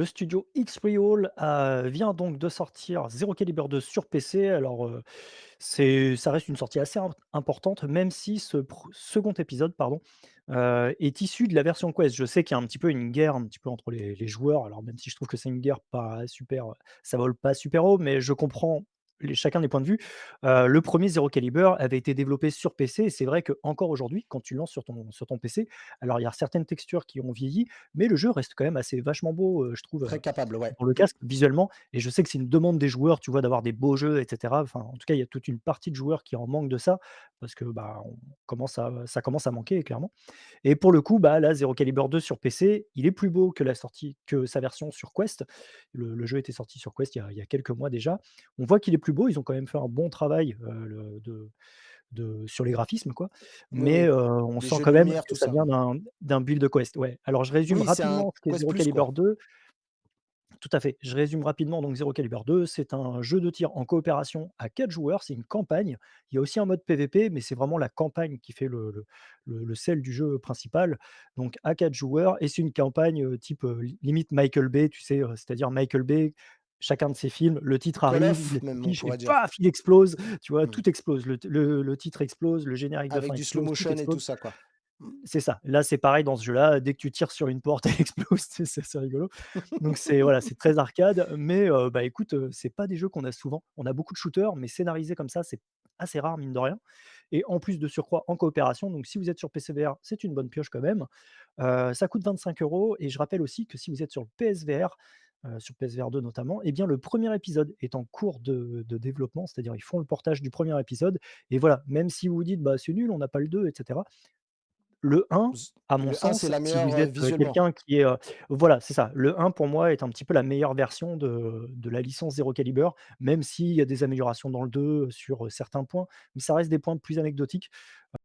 Le studio X-Real, vient donc de sortir Zero Calibre 2 sur PC. Alors, ça reste une sortie assez importante, même si ce second épisode, pardon, est issu de la version Quest. Je sais qu'il y a un petit peu une guerre un petit peu entre les joueurs, alors même si je trouve que c'est une guerre pas super, ça vole pas super haut, mais je comprends chacun des points de vue. Le premier Zero Calibre avait été développé sur PC et c'est vrai qu'encore aujourd'hui, quand tu lances sur ton PC, alors il y a certaines textures qui ont vieilli, mais le jeu reste quand même assez vachement beau, je trouve, Très capable, ouais. dans le casque visuellement, et je sais que c'est une demande des joueurs, tu vois, d'avoir des beaux jeux et cetera. Enfin, en tout cas, il y a toute une partie de joueurs qui en manquent de ça parce que, bah, ça commence à manquer clairement, et pour le coup, bah, là, Zero Calibre 2 sur PC, il est plus beau que sa version sur Quest. Le jeu était sorti sur Quest il y a quelques mois déjà. On voit qu'il est plus beau, ils ont quand même fait un bon travail, sur les graphismes quoi, Oui, mais oui. on Les sent jeux de quand même lumière, que tout ça ça, vient oui. d'un build Quest, ouais. Alors je résume Oui, c'est un rapidement ce qu'est Quest Zero Plus, Calibre quoi. 2. Tout à fait. Je résume rapidement donc Zero Calibre 2, c'est un jeu de tir en coopération à 4 joueurs, c'est une campagne. Il y a aussi un mode PVP, mais c'est vraiment la campagne qui fait le sel du jeu principal. Donc à 4 joueurs, et c'est une campagne, type, limite Michael Bay, tu sais, c'est-à-dire Michael Bay, chacun de ses films, le titre Call arrive, il of, laisse une même, on fiche et pourrait dire. paf, il explose, tu vois? Mmh. Tout explose, le titre explose, le générique de fin Avec du slow explose, tout motion et tout explose. ça, quoi. Mmh. C'est ça. Là, c'est pareil dans ce jeu-là, dès que tu tires sur une porte, elle explose, c'est assez rigolo. Donc c'est voilà, c'est très arcade, mais bah, écoute, c'est pas des jeux qu'on a souvent. On a beaucoup de shooters, mais scénarisés comme ça, c'est assez rare mine de rien, et en plus de surcroît en coopération, donc si vous êtes sur PC VR, c'est une bonne pioche quand même. Ça coûte 25 € et je rappelle aussi que si vous êtes sur le PSVR, sur PSVR 2 notamment, eh bien le premier épisode est en cours de développement, c'est-à-dire ils font le portage du premier épisode, et voilà, même si vous vous dites: «Bah, c'est nul, on n'a pas le 2 et cetera», le 1, Z à mon le un, c'est sens, la si meilleure, vous êtes, visuellement. quelqu'un qui est, voilà, c'est ça. Le 1 pour moi est un petit peu la meilleure version de la licence Zero Calibre, même s'il y a des améliorations dans le 2 sur, certains points, mais ça reste des points plus anecdotiques.